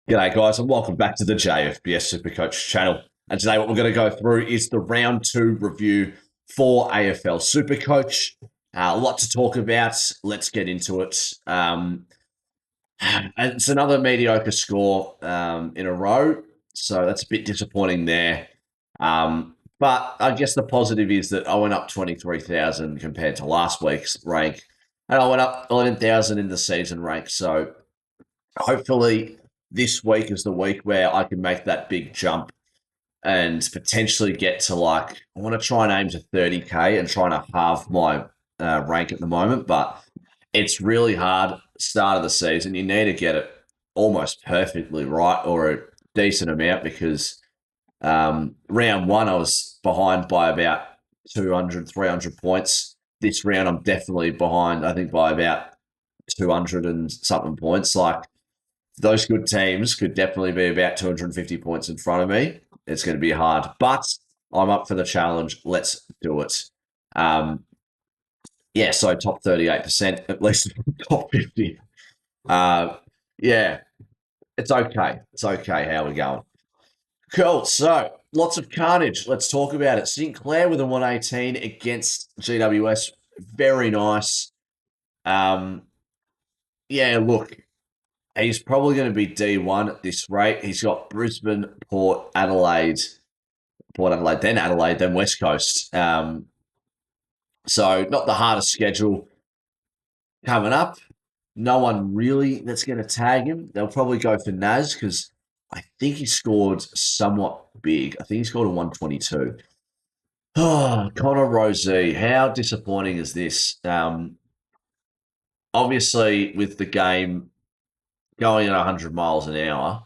G'day, guys, and welcome back to the JFBS SuperCoach channel. And today, what we're going to go through is the round 2 review for AFL SuperCoach. A lot to talk about. Let's get into it. And it's another mediocre score in a row, so that's a bit disappointing there. But I guess the positive is that I went up 23,000 compared to last week's rank, and I went up 11,000 in the season rank. So hopefully this week is the week where I can make that big jump and potentially get to I want to try and aim to 30K and trying to halve my rank at the moment, but it's really hard start of the season. You need to get it almost perfectly right or a decent amount because round one I was behind by about 200, 300 points. This round I'm definitely behind, I think, by about 200 and something points. Those good teams could definitely be about 250 points in front of me. It's going to be hard, but I'm up for the challenge. Let's do it. Yeah, so top 38%, at least top 50. Yeah, it's okay. It's okay how we're going. Cool. So lots of carnage. Let's talk about it. Sinclair with a 118 against GWS. Very nice. Yeah, look, he's probably going to be D1 at this rate. He's got Brisbane, Port Adelaide, then Adelaide, then West Coast. So not the hardest schedule coming up. No one really that's going to tag him. They'll probably go for Naz because I think he scored somewhat big. I think he scored a 122. Oh, Connor Rosey, how disappointing is this? Obviously, with the game going at 100 miles an hour,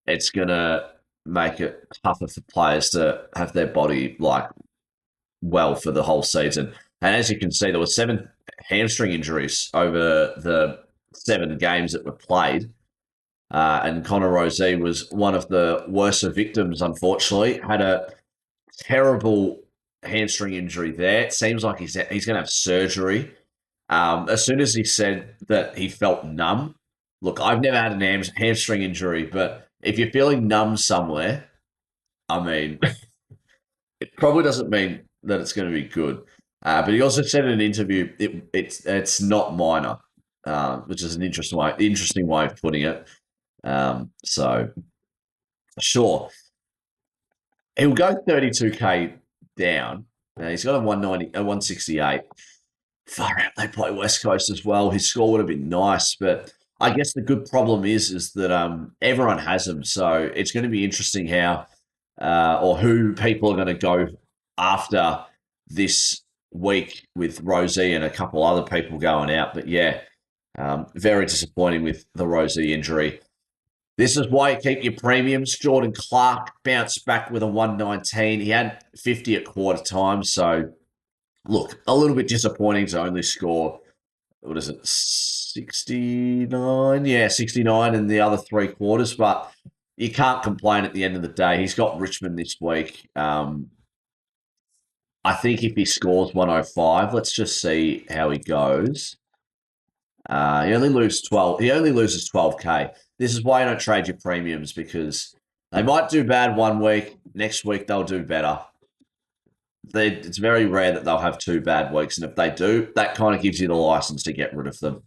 it's going to make it tougher for players to have their body well for the whole season. And as you can see, there were 7 hamstring injuries over the 7 games that were played. And Connor Rosey was one of the worst victims, unfortunately. Had a terrible hamstring injury there. It seems like he's going to have surgery. As soon as he said that he felt numb, look, I've never had an hamstring injury, but if you're feeling numb somewhere, I mean, it probably doesn't mean that it's going to be good. But he also said in an interview it's not minor, which is an interesting way of putting it. So sure, he'll go 32K down. He's got a 190, a 168. Far out, they play West Coast as well. His score would have been nice, but I guess the good problem is that everyone has him, so it's going to be interesting how or who people are going to go after this week with Rosie and a couple other people going out. But yeah, very disappointing with the Rosie injury. This is why you keep your premiums. Jordan Clark bounced back with a 119. He had 50 at quarter time. So, look, a little bit disappointing to only score, what is it, 69? Yeah, 69 in the other 3 quarters. But you can't complain at the end of the day. He's got Richmond this week. I think if he scores 105, let's just see how he goes. He only loses 12. He only loses 12K. This is why you don't trade your premiums because they might do bad one week. Next week they'll do better. It's very rare that they'll have 2 bad weeks, and if they do, that kind of gives you the license to get rid of them.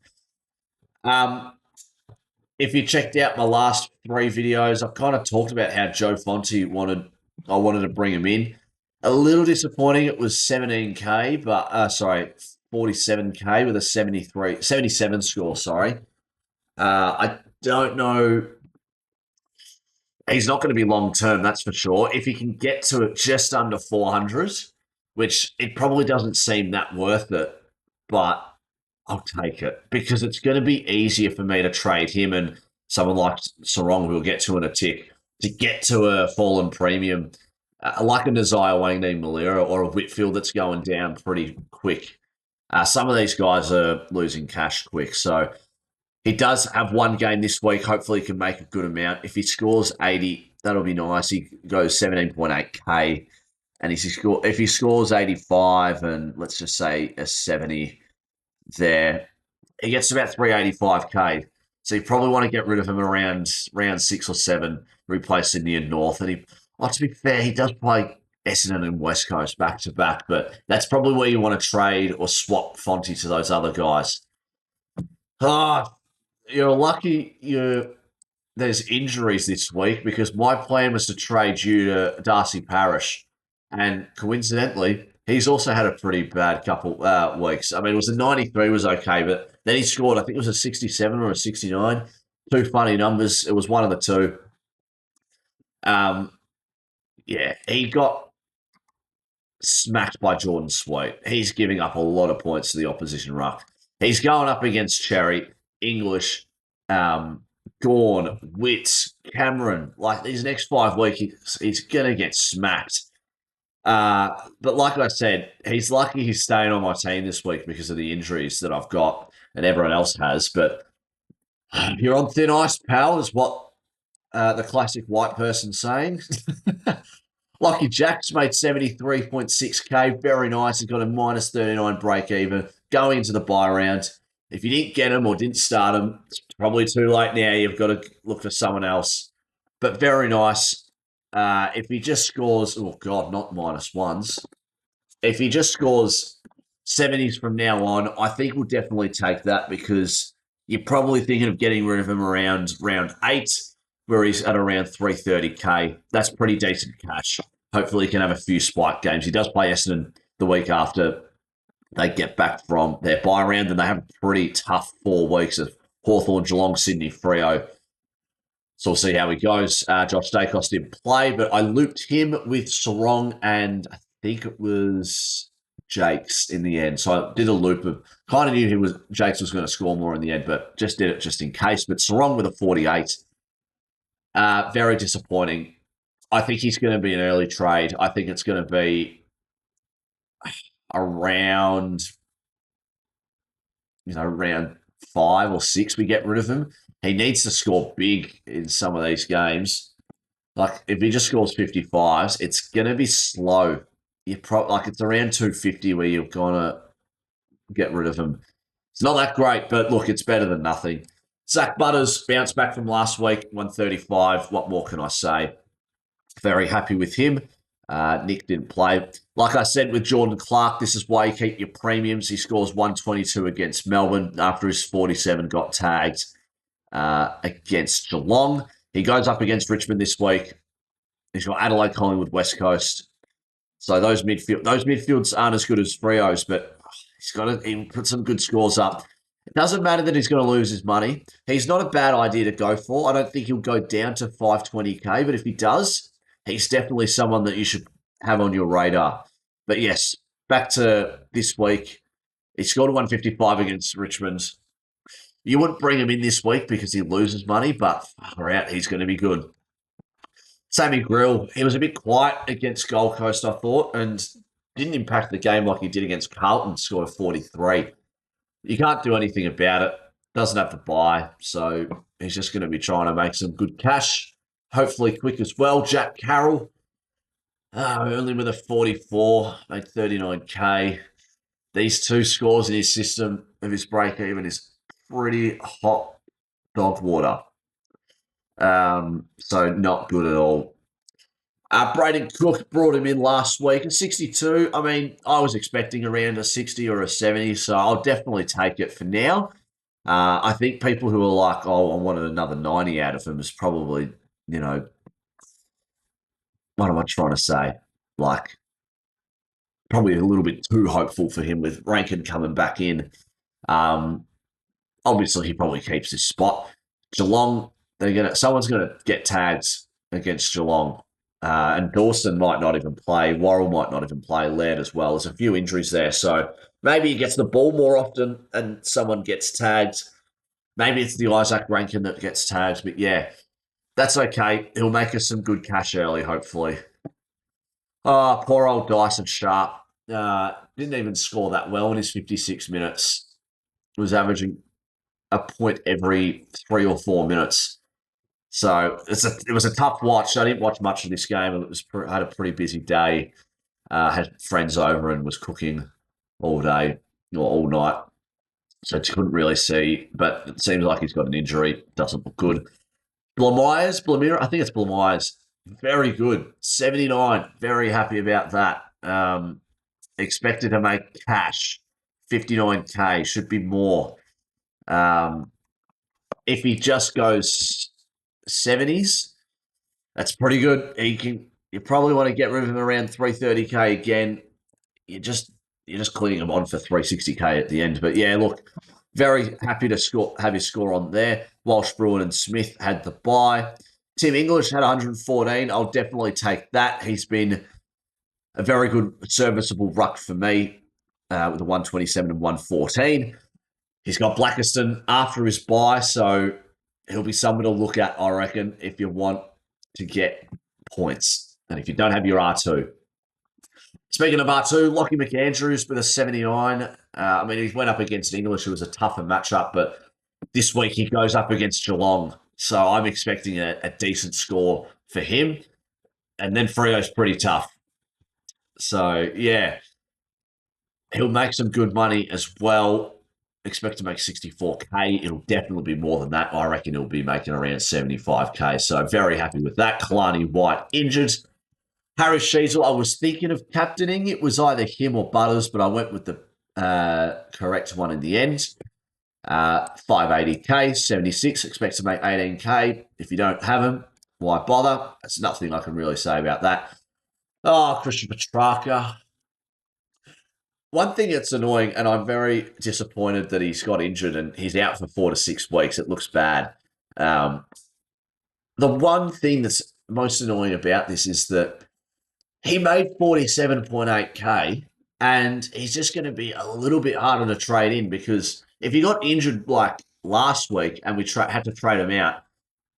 If you checked out my last 3 videos, I've kind of talked about how Joe Fonte I wanted to bring him in. A little disappointing. It was 17K, but 47K with a 77 score. Sorry. I don't know. He's not going to be long term, that's for sure. If he can get to just under 400, which it probably doesn't seem that worth it, but I'll take it because it's going to be easier for me to trade him and someone like Sarong, who we'll get to in a tick, to get to a fallen premium, like a Nazire Wangneen Malira or a Whitfield that's going down pretty quick. Some of these guys are losing cash quick. So he does have one game this week. Hopefully he can make a good amount. If he scores 80, that'll be nice. He goes 17.8K. And if he scores 85 and let's just say a 70 there, he gets about 385K. So you probably want to get rid of him around round 6 or 7, replace Sydney and North. And to be fair, he does play Essendon and West Coast back to back, but that's probably where you want to trade or swap Fonty to those other guys. Ah, you're lucky there's injuries this week because my plan was to trade you to Darcy Parish. And coincidentally, he's also had a pretty bad couple weeks. I mean, it was a 93 was okay, but then he scored, I think it was a 67 or a 69. Two funny numbers. It was one of the two. Um, yeah, he got smacked by Jordan Sweet. He's giving up a lot of points to the opposition ruck. He's going up against Cherry, English, Gorn, Witts, Cameron. Like these next 5 weeks, he's going to get smacked. But like I said, he's lucky he's staying on my team this week because of the injuries that I've got and everyone else has. But you're on thin ice, pal, is what the classic white person saying. Lucky Jack's made 73.6k. Very nice. He's got a minus 39 break even going into the buy round. If you didn't get him or didn't start him, it's probably too late now. You've got to look for someone else. But very nice. If he just scores, oh God, not minus ones. If he just scores 70s from now on, I think we'll definitely take that because you're probably thinking of getting rid of him around round 8, where he's at around 330k. That's pretty decent cash. Hopefully he can have a few spike games. He does play Essendon the week after they get back from their bye round, and they have a pretty tough 4 weeks of Hawthorn, Geelong, Sydney, Freo. So we'll see how he goes. Josh Dacos didn't play, but I looped him with Sarong and I think it was Jakes in the end. So I did a loop of kind of knew Jakes was going to score more in the end, but just did it just in case. But Sarong with a 48. Very disappointing. I think he's going to be an early trade. I think it's going to be around, round 5 or 6 we get rid of him. He needs to score big in some of these games. Like if he just scores 55s, it's going to be slow. It's around 250 where you're going to get rid of him. It's not that great, but look, it's better than nothing. Zach Butters bounced back from last week, 135. What more can I say? Very happy with him. Nick didn't play. Like I said with Jordan Clark, this is why you keep your premiums. He scores 122 against Melbourne after his 47 got tagged against Geelong. He goes up against Richmond this week. He's got Adelaide, Collingwood, West Coast. So those midfields aren't as good as Frio's, but he put some good scores up. It doesn't matter that he's going to lose his money. He's not a bad idea to go for. I don't think he'll go down to 520k, but if he does, he's definitely someone that you should have on your radar. But yes, back to this week. He scored a 155 against Richmond. You wouldn't bring him in this week because he loses money, but far out, he's going to be good. Sammy Grill, he was a bit quiet against Gold Coast, I thought, and didn't impact the game like he did against Carlton, scored a 43. You can't do anything about it. Doesn't have to buy, so he's just going to be trying to make some good cash. Hopefully quick as well. Jack Carroll, only with a 44, made 39k. These 2 scores in his system of his break even is pretty hot dog water. So not good at all. Braden Cook brought him in last week at 62. I mean, I was expecting around a 60 or a 70, so I'll definitely take it for now. I think people who are like, oh, I wanted another 90 out of him is probably, what am I trying to say? Like, probably a little bit too hopeful for him with Rankin coming back in. Obviously, he probably keeps his spot. Geelong, someone's gonna get tagged against Geelong. And Dawson might not even play. Worrell might not even play. Laird as well. There's a few injuries there. So maybe he gets the ball more often and someone gets tagged. Maybe it's the Isaac Rankin that gets tagged. But yeah, that's okay. He'll make us some good cash early, hopefully. Oh, poor old Dyson Sharp. Didn't even score that well in his 56 minutes. Was averaging a point every 3 or 4 minutes. So it was a tough watch. I didn't watch much of this game. I had a pretty busy day. Had friends over and was cooking all day or all night. so couldn't really see. But it seems like he's got an injury. Doesn't look good. Blamira, I think it's Blamires. Very good. 79. Very happy about that. Expected to make cash. 59K. Should be more. Um, if he just goes 70s, that's pretty good. You probably want to get rid of him around 330K again. You just you're just cleaning him on for 360K at the end. But yeah, look, very happy to have his score on there. Walsh, Bruin, and Smith had the bye. Tim English had 114. I'll definitely take that. He's been a very good, serviceable ruck for me with a 127 and 114. He's got Blackiston after his bye, so he'll be someone to look at, I reckon, if you want to get points. And if you don't have your R2. Speaking of R2, Lockie McAndrews with a 79. I mean, he went up against English, who was a tougher matchup, but this week he goes up against Geelong. So I'm expecting a decent score for him. And then Freo's pretty tough. So, yeah, he'll make some good money as well. Expect to make 64K. It'll definitely be more than that. I reckon he'll be making around 75K. So, very happy with that. Kalani White injured. Harris Sheasel, I was thinking of captaining. It was either him or Butters, but I went with the correct one in the end. 580K, 76. Expect to make 18K. If you don't have him, why bother? There's nothing I can really say about that. Oh, Christian Petrarca. One thing that's annoying, and I'm very disappointed that he's got injured and he's out for 4 to 6 weeks. It looks bad. The one thing that's most annoying about this is that he made 47.8K and he's just going to be a little bit harder to trade in because if he got injured like last week and we had to trade him out,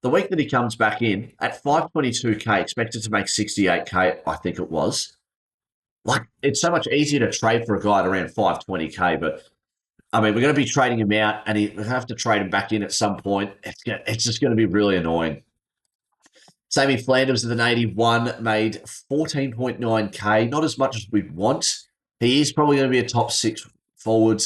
the week that he comes back in at 522K, expected to make 68K, I think it was. Like, it's so much easier to trade for a guy at around 520K, but I mean, we're going to be trading him out and we have to trade him back in at some point. It's just going to be really annoying. Sammy Flanders with an 81 made 14.9K, not as much as we'd want. He is probably going to be a top 6 forward.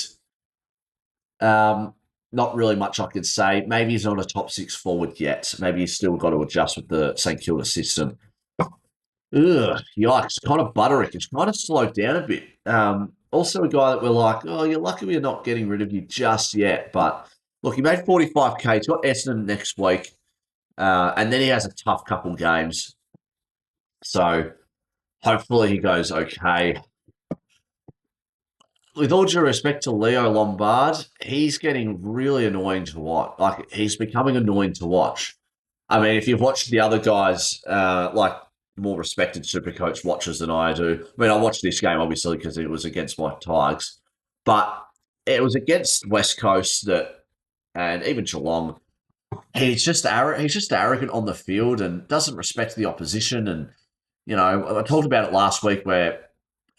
Not really much I could say. Maybe he's not a top 6 forward yet. Maybe he's still got to adjust with the St Kilda system. Ugh, yikes. Kind of Butterick. It's kind of slowed down a bit. Also a guy that we're like, oh, you're lucky we're not getting rid of you just yet. But look, he made 45K. He's got Essendon next week. And then he has a tough couple games. So hopefully he goes okay. With all due respect to Leo Lombard, he's getting really annoying to watch. Like, he's becoming annoying to watch. I mean, if you've watched the other guys, like more respected SuperCoach watchers than I do. I mean, I watched this game, obviously, because it was against my Tigers. But it was against West Coast and even Geelong. He's just arrogant on the field and doesn't respect the opposition. And, you know, I talked about it last week where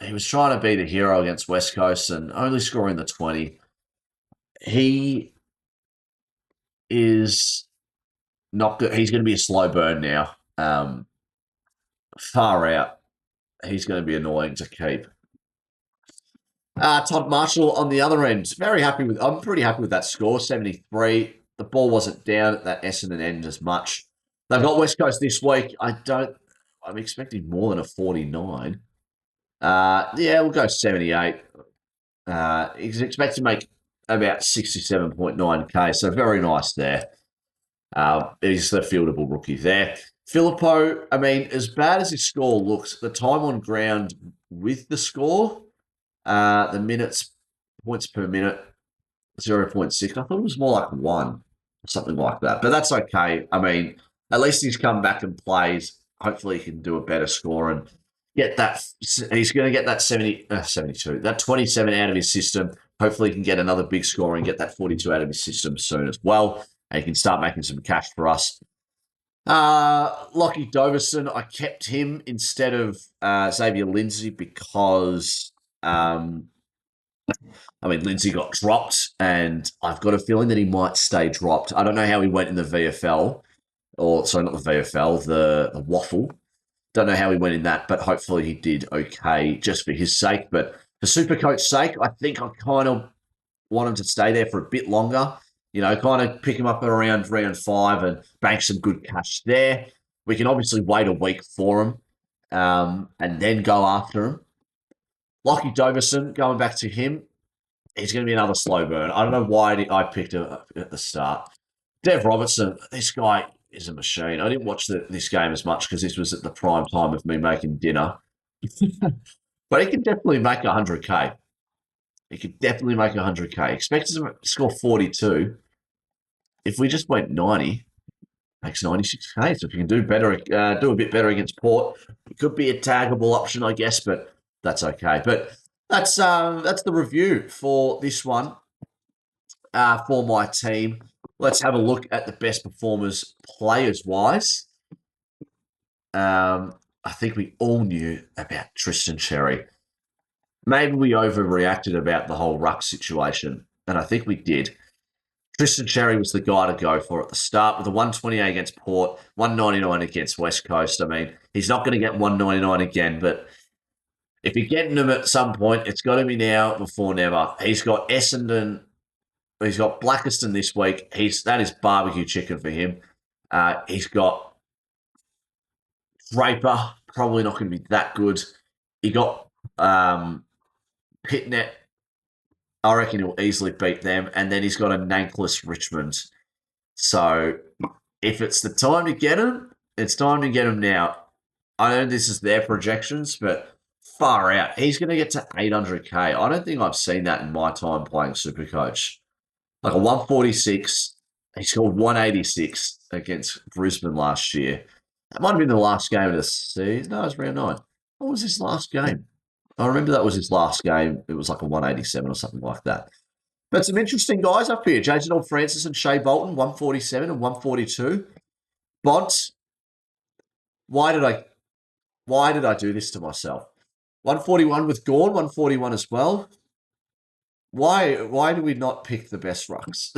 he was trying to be the hero against West Coast and only scoring the 20. He is not good. He's going to be a slow burn now. Far out. He's going to be annoying to keep. Todd Marshall on the other end. I'm pretty happy with that score, 73. The ball wasn't down at that Essendon end as much. They've got West Coast this week. I'm expecting more than a 49. Yeah, we'll go 78. He's expected to make about 67.9K, so very nice there. He's the fieldable rookie there. Filippo, I mean, as bad as his score looks, the time on ground with the score, the minutes, points per minute, 0.6. I thought it was more like 1 or something like that. But that's okay. I mean, at least he's come back and plays. Hopefully he can do a better score and get that. He's going to get that 72, that 27 out of his system. Hopefully he can get another big score and get that 42 out of his system soon as well. And he can start making some cash for us. Lockie Doverson, I kept him instead of Xavier Lindsay because Lindsay got dropped, and I've got a feeling that he might stay dropped. I don't know how he went in the VFL, not the VFL, the Waffle. Don't know how he went in that, but hopefully he did okay just for his sake. But for SuperCoach's sake, I think I kind of want him to stay there for a bit longer, kind of pick him up at around round 5 and bank some good cash there. We can obviously wait a week for him and then go after him. Lockie Doverson, going back to him, he's going to be another slow burn. I don't know why I picked him at the start. Dev Robertson, this guy is a machine. I didn't watch this game as much because this was at the prime time of me making dinner. But he can definitely make 100K. He could definitely make 100K. Expected to score 42. If we just went 90, makes 96K. So if you can do better, do a bit better against Port, it could be a taggable option, I guess, but that's okay. But that's the review for this one for my team. Let's have a look at the best performers players-wise. I think we all knew about Tristan Cherry. Maybe we overreacted about the whole ruck situation, and I think we did. Tristan Cherry was the guy to go for at the start with a 128 against Port, 199 against West Coast. I mean, he's not going to get 199 again, but if you're getting him at some point, it's got to be now before never. He's got Essendon. He's got Blackiston this week. That is barbecue chicken for him. He's got Draper, probably not going to be that good. He got Pitnet. I reckon he'll easily beat them. And then he's got a Nankless Richmond. So if it's the time to get him, it's time to get him now. I know this is their projections, but far out. He's going to get to 800K. I don't think I've seen that in my time playing SuperCoach. Like a 146. He scored 186 against Brisbane last year. That might have been the last game of the season. No, it was round 9. What was his last game? I remember that was his last game. It was like a 187 or something like that. But some interesting guys up here. Jason Francis and Shea Bolton, 147 and 142. Bonds, why did I do this to myself? 141 with Gorn, 141 as well. Why do we not pick the best rucks?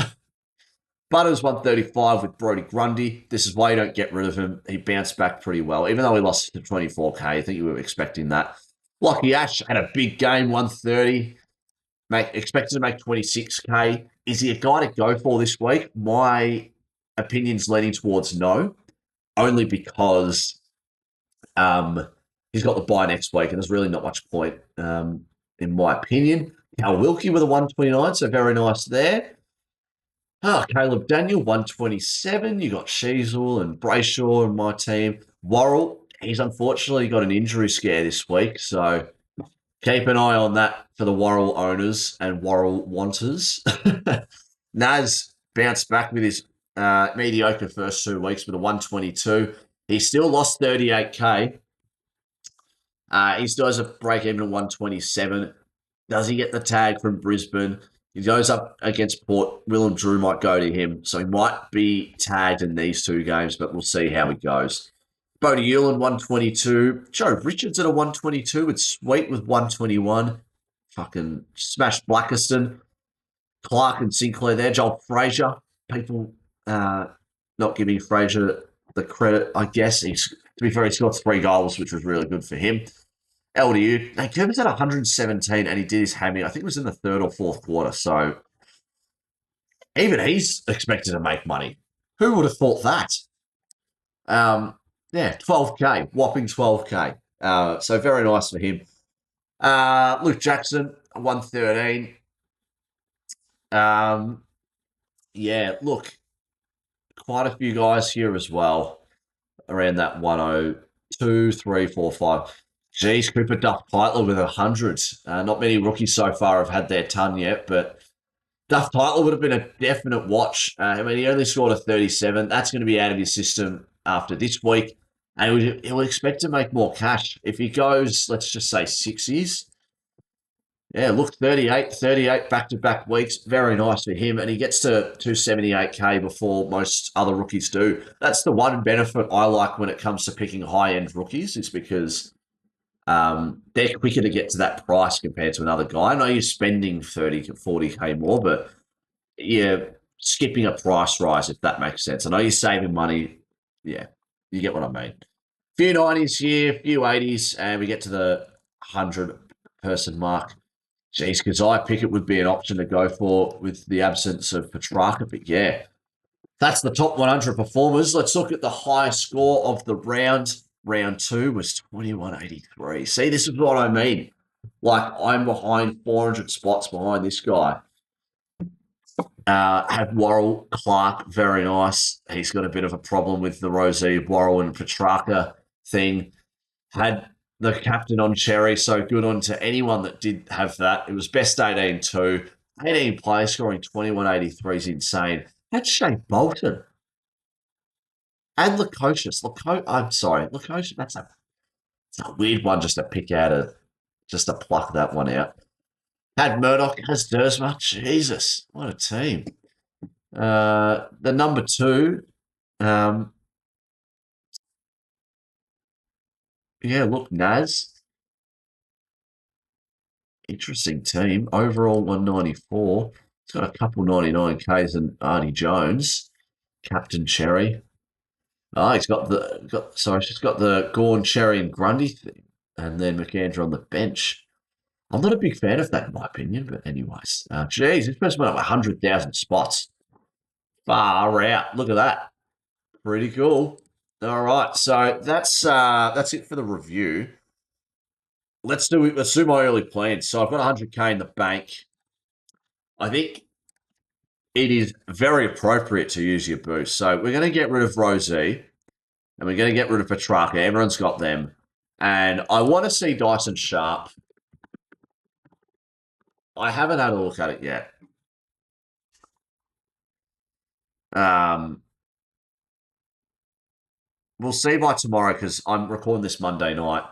Butters 135 with Brodie Grundy. This is why you don't get rid of him. He bounced back pretty well, even though he lost to 24K. I think you were expecting that. Lockie Ash had a big game, 130. Expected to make 26K. Is he a guy to go for this week? My opinion's leaning towards no, only because he's got the bye next week, and there's really not much point, in my opinion. Cal Wilkie with a 129, so very nice there. Caleb Daniel, 127. You got Sheasel and Brayshaw in my team. Worrell, he's unfortunately got an injury scare this week, so keep an eye on that for the Worrell owners and Worrell wanters. Naz bounced back with his mediocre first 2 weeks with a 122. He still lost 38K. He still has a break even at 127. Does he get the tag from Brisbane? He goes up against Port. Willem Drew might go to him, so he might be tagged in these 2 games, but we'll see how he goes. Bodie Hewlin, 122. Joe Richards at a 122 with Sweet with 121. Fucking smashed Blackiston. Clark and Sinclair there. Joel Frazier. People not giving Frazier the credit, I guess. To be fair, he scored 3 goals, which was really good for him. LDU. Now, Kerber's at 117 and he did his hammy. I think it was in the 3rd or 4th quarter. So even he's expected to make money. Who would have thought that? 12K. Whopping 12K. So very nice for him. Luke Jackson, 113. Look, quite a few guys here as well. Around that 102, 3, 4, 5. Geez, Cooper Duff Titler with 100. Not many rookies so far have had their ton yet, but Duff Titler would have been a definite watch. He only scored a 37. That's going to be out of his system after this week. And he'll expect to make more cash. If he goes, let's just say 6 years. Yeah, look, 38 back-to-back weeks. Very nice for him. And he gets to 278K before most other rookies do. That's the one benefit I like when it comes to picking high-end rookies, is because they're quicker to get to that price compared to another guy. I know you're spending 30 to 40K more, but you're skipping a price rise, if that makes sense. I know you're saving money. Yeah, you get what I mean. Few 90s here, few 80s, and we get to the 100-person mark. Geez, Kazai Pickett would be an option to go for with the absence of Petrarca. But yeah, that's the top 100 performers. Let's look at the highest score of the round. Round two was 2183. See, this is what I mean. Like, I'm behind 400 spots behind this guy. Had Worrell, Clark, very nice. He's got a bit of a problem with the Rosie, Worrell, and Petrarca thing. Had the captain on Cherry, so good on to anyone that did have that. It was best 18-2. 18 players scoring 2183 is insane. Had Shea Bolton and Lukosius. I'm sorry, Lukosius, that's a weird one just to pick out of, just to pluck that one out. Had Murdoch, has Dersma. Jesus, what a team. The number two, yeah, look, Naz. Interesting team. Overall 194. He's got a couple 99Ks and Arnie Jones. Captain Cherry. Oh, he's got she's got the Gorn, Cherry, and Grundy thing. And then McAndrew on the bench. I'm not a big fan of that, in my opinion, but anyways. Geez, this person went up 100,000 spots. Far out. Look at that. Pretty cool. All right, so that's it for the review. Let's do my early plans. So I've got 100K in the bank. I think it is very appropriate to use your boost. So we're going to get rid of Rosie and we're going to get rid of Petrarca. Everyone's got them. And I want to see Dyson Sharp. I haven't had a look at it yet. We'll see by tomorrow because I'm recording this Monday night.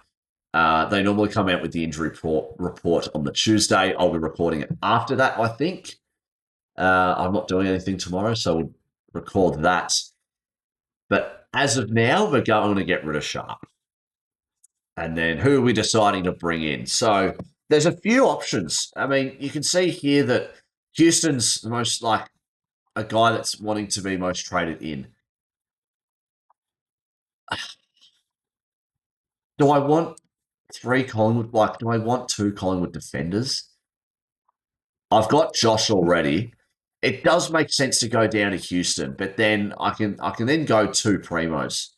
They normally come out with the injury report on the Tuesday. I'll be recording it after that, I think. I'm not doing anything tomorrow, so we'll record that. But as of now, we're going to get rid of Sharp. And then who are we deciding to bring in? So there's a few options. I mean, you can see here that Houston's the most like a guy that's wanting to be most traded in. Do I want three Collingwood? Like, do I want two Collingwood defenders? I've got Josh already. It does make sense to go down to Houston, but then I can then go two primos.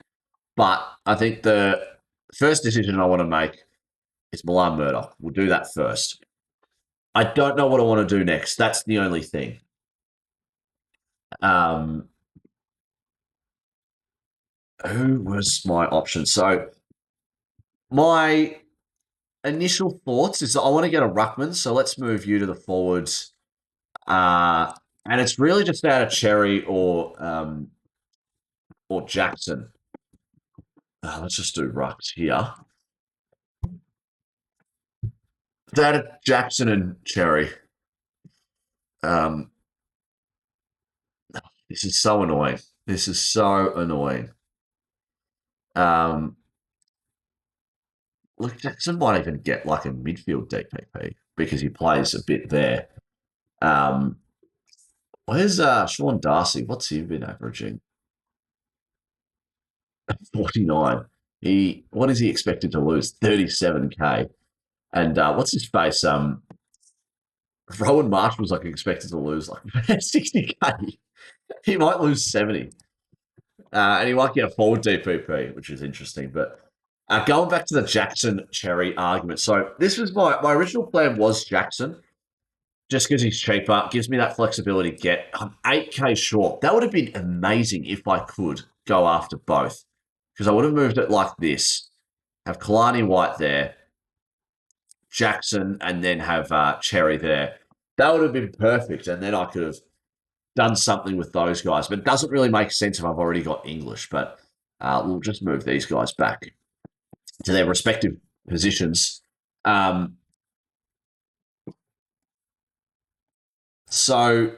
But I think the first decision I want to make is Milan Murdoch. We'll do that first. I don't know what I want to do next. That's the only thing. Who was my option? So my initial thoughts is that I want to get a ruckman. So let's move you to the forwards. And it's really just out of Cherry or Jackson. Let's just do rucks here. It's out of Jackson and Cherry. This is so annoying. This is so annoying. Look, Jackson might even get like a midfield DPP because he plays a bit there. Where's Sean Darcy? What's he been averaging? 49. What is he expected to lose? 37K. And what's his face? Rowan Marsh was like expected to lose like 60K. He might lose 70. And he might get a forward DPP, which is interesting. But going back to the Jackson Cherry argument. So this was my original plan was Jackson. Just because he's cheaper, gives me that flexibility to get. I'm 8K short. That would have been amazing if I could go after both. Because I would have moved it like this. Have Kalani White there, Jackson, and then have Cherry there. That would have been perfect. And then I could have done something with those guys. But it doesn't really make sense if I've already got English. But we'll just move these guys back to their respective positions. So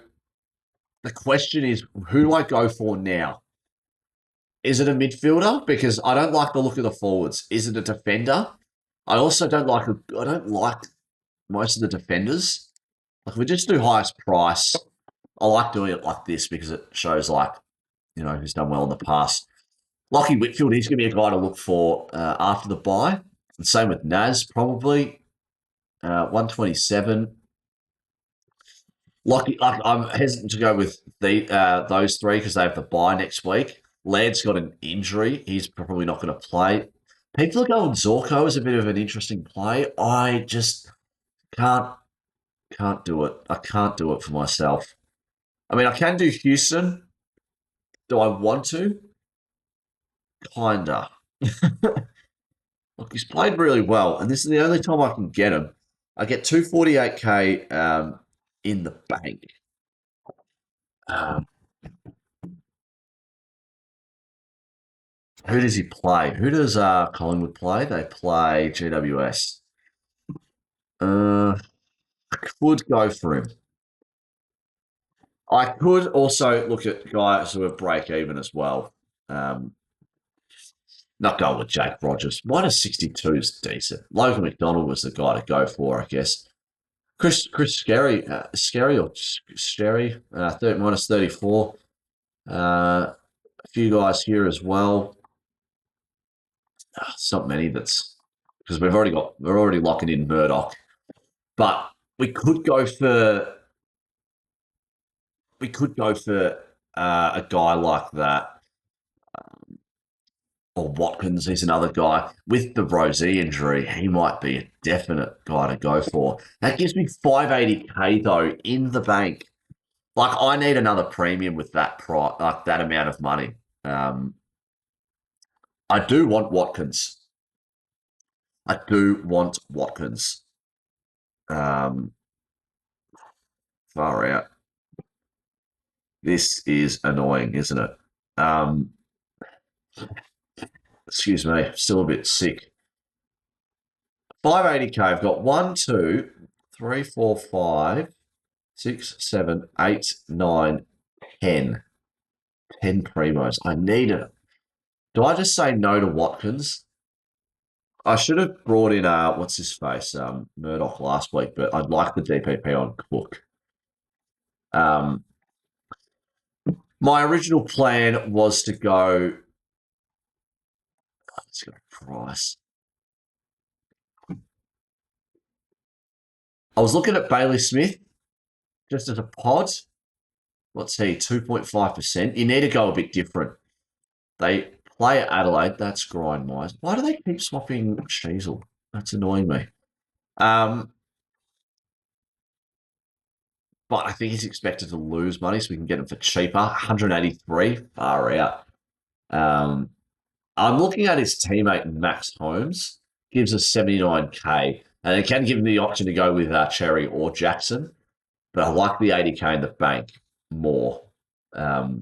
the question is, who do I go for now? Is it a midfielder? Because I don't like the look of the forwards. Is it a defender? I also don't like most of the defenders. Like if we just do highest price, I like doing it like this because it shows like, who's done well in the past. Lockie Whitfield, he's going to be a guy to look for after the bye. And same with Naz, probably. 127. I'm hesitant to go with those three because they have the bye next week. Laird's got an injury; he's probably not going to play. People are going Zorko as a bit of an interesting play. I just can't can't do it. I can't do it for myself. I mean, I can do Houston. Do I want to? Kinda. Look, he's played really well, and this is the only time I can get him. I get 248K in the bank. Um, who does he play? Who does Collingwood play? They play GWS. I could go for him. I could also look at guys who are break even as well. Um, not going with Jake Rogers. -62 is decent. Logan McDonald was the guy to go for, I guess. Chris Scary or Scary, -34. A few guys here as well. It's not many. That's because we're already locking in Murdoch, but we could go for a guy like that, or Watkins. He's another guy with the Rosie injury. He might be a definite guy to go for. That gives me 580K though in the bank. Like I need another premium with that price, like that amount of money. I do want Watkins. I do want Watkins. Um, Far out. This is annoying, isn't it? Um, Excuse me, still a bit sick. 580K. I've got 1, 2, 3, 4, 5, 6, 7, 8, 9, 10. 10 primos. I need it. Do I just say no to Watkins? I should have brought in what's his face, Murdoch last week, but I'd like the DPP on Cook. My original plan was to go. Let's go price. I was looking at Bailey Smith just as a pod. What's he? 2.5%. You need to go a bit different. They play at Adelaide. That's grind wise. Why do they keep swapping Sheasel? That's annoying me. But I think he's expected to lose money, so we can get him for cheaper. 183, far out. I'm looking at his teammate Max Holmes, gives us 79K, and it can give him the option to go with Cherry or Jackson, but I like the 80K in the bank more. Other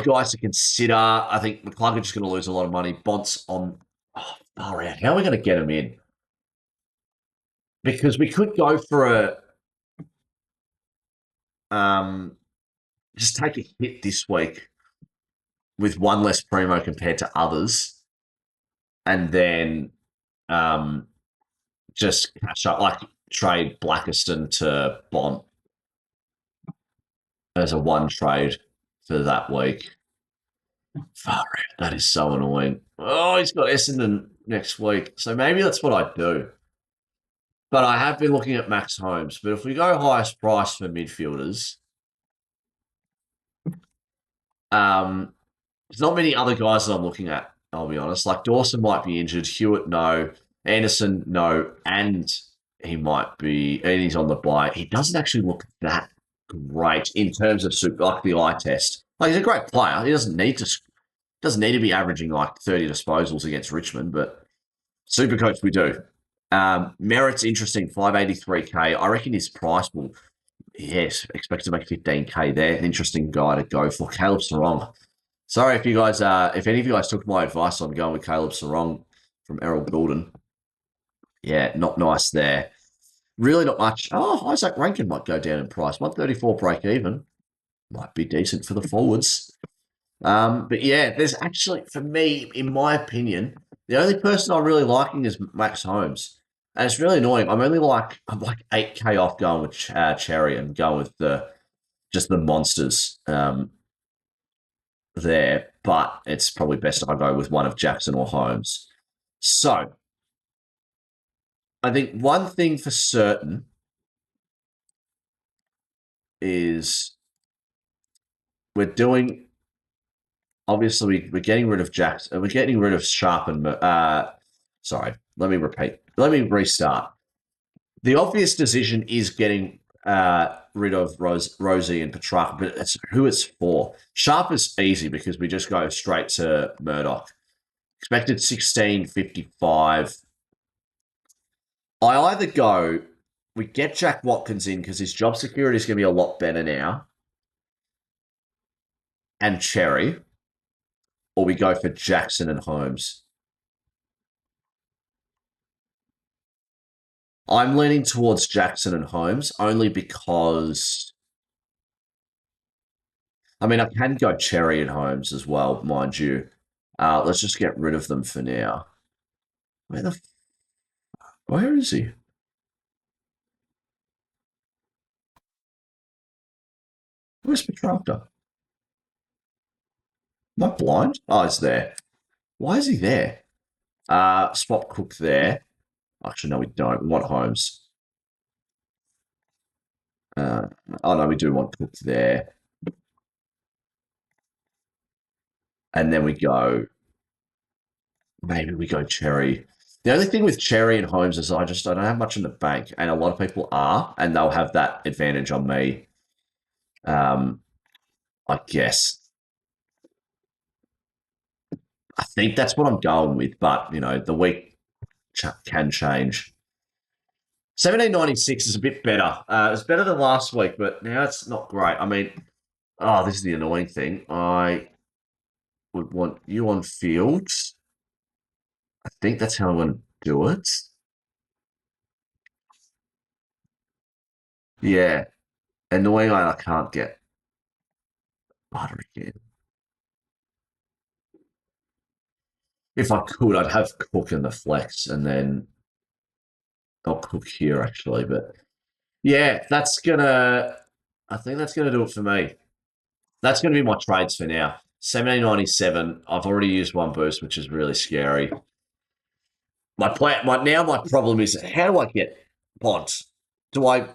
guys to consider, I think McClung are just going to lose a lot of money. Bont's on, far out. How are we going to get him in? Because we could go for just take a hit this week with one less primo compared to others, and then just catch up, like trade Blackiston to Bont as a one trade for that week. Far out. That is so annoying. Oh, he's got Essendon next week, so maybe that's what I do. But I have been looking at Max Holmes. But if we go highest price for midfielders, there's not many other guys that I'm looking at, I'll be honest. Like Dawson might be injured. Hewitt, no. Anderson, no. And he might be, and he's on the bye. He doesn't actually look that great in terms of like the eye test. Like he's a great player. He doesn't need to be averaging like 30 disposals against Richmond, but SuperCoach we do. Merritt's interesting, 583K. I reckon his price will, yes, expect to make 15K there. An interesting guy to go for. Caleb Sarong. Sorry if you guys, if any of you guys took my advice on going with Caleb Sarong from Errol Goulden. Yeah, not nice there. Really not much. Oh, Isaac Rankin might go down in price. 134 break even. Might be decent for the forwards. But yeah, there's actually, for me, in my opinion, the only person I'm really liking is Max Holmes. And it's really annoying. I'm like 8K off going with Cherry and going with just the monsters there. But it's probably best if I go with one of Jackson or Holmes. So I think one thing for certain is we're doing. Obviously, we're getting rid of Jackson. We're getting rid of Sharp and. Sorry, let me repeat. Let me restart. The obvious decision is getting rid of Rosie and Petrarca, but it's who it's for. Sharp is easy because we just go straight to Murdoch. Expected 16.55. I either go, we get Jack Watkins in because his job security is going to be a lot better now, and Cherry, or we go for Jackson and Holmes. I'm leaning towards Jackson and Holmes only because, I mean, I can go Cherry and Holmes as well, mind you. Let's just get rid of them for now. Where is he? Where's Petrarca? Not blind? Oh, it's there. Why is he there? Swap Cook there. Actually, no, we don't. We want Holmes. Uh, oh, no, we do want Cook there. And then we go, maybe we go Cherry. The only thing with Cherry and Holmes is I don't have much in the bank, and a lot of people are, and they'll have that advantage on me. I guess. I think that's what I'm going with, but the week can change. 1796 is a bit better. It's better than last week, but now it's not great. I mean, this is the annoying thing. I would want you on fields. I think that's how I'm going to do it. Yeah. Annoyingly, I can't get butter again. If I could, I'd have Cook in the flex and then I'll Cook here actually. But yeah, I think that's gonna do it for me. That's gonna be my trades for now. 1797. I've already used one boost, which is really scary. My problem is how do I get bonds? Do I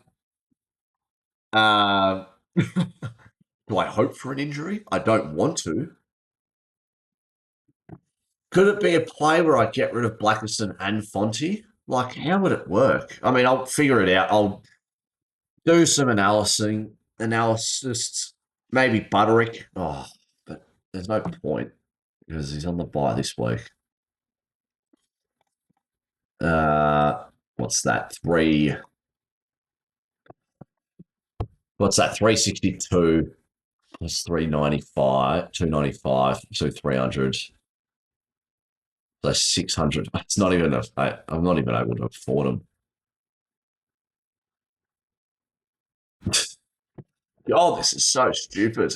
uh, do I hope for an injury? I don't want to. Could it be a play where I get rid of Blackiston and Fonte? Like, how would it work? I mean, I'll figure it out. I'll do some analysis, maybe Butterick. Oh, but there's no point because he's on the bye this week. What's that? What's that? 362 plus 395, 295, so 300. So 600. It's not even I'm not even able to afford them. Oh, this is so stupid.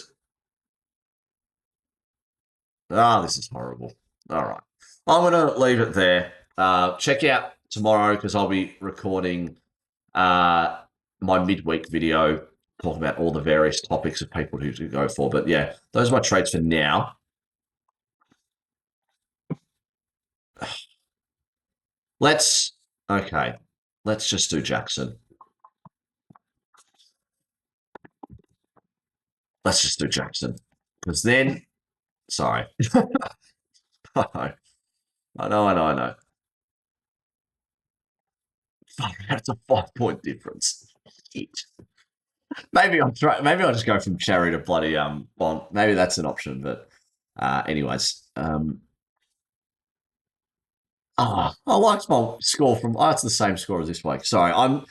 This is horrible. All right. I'm going to leave it there. Check out tomorrow because I'll be recording my midweek video talking about all the various topics of people who to go for. But yeah, those are my trades for now. Let's just do Jackson. Let's just do Jackson. Because then, sorry. I know. That's a 5-point difference. Maybe I'll try. Maybe I'll just go from Cherry to bloody Bond. Maybe that's an option. But anyways, I liked my score from. Oh, it's the same score as this week. Sorry, I'm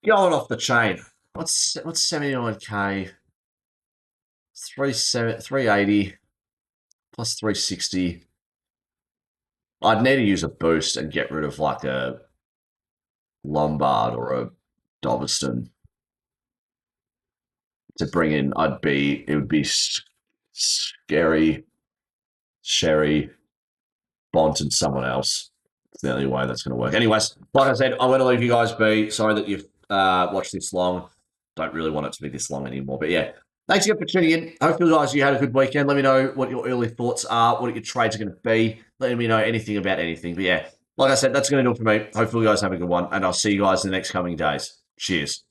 going off the chain. What's 79k? 380 plus 360. I'd need to use a boost and get rid of like a Lombard or a Dobeston to bring in. It would be scary, Sherry, Bont, and someone else. It's the only way that's going to work. Anyways, like I said, I'm going to leave you guys be. Sorry that you've watched this long. Don't really want it to be this long anymore. But yeah, thanks again for tuning in. Hopefully, guys, you had a good weekend. Let me know what your early thoughts are, what your trades are going to be. Let me know anything about anything. But yeah, like I said, that's going to do it for me. Hopefully, you guys have a good one, and I'll see you guys in the next coming days. Cheers.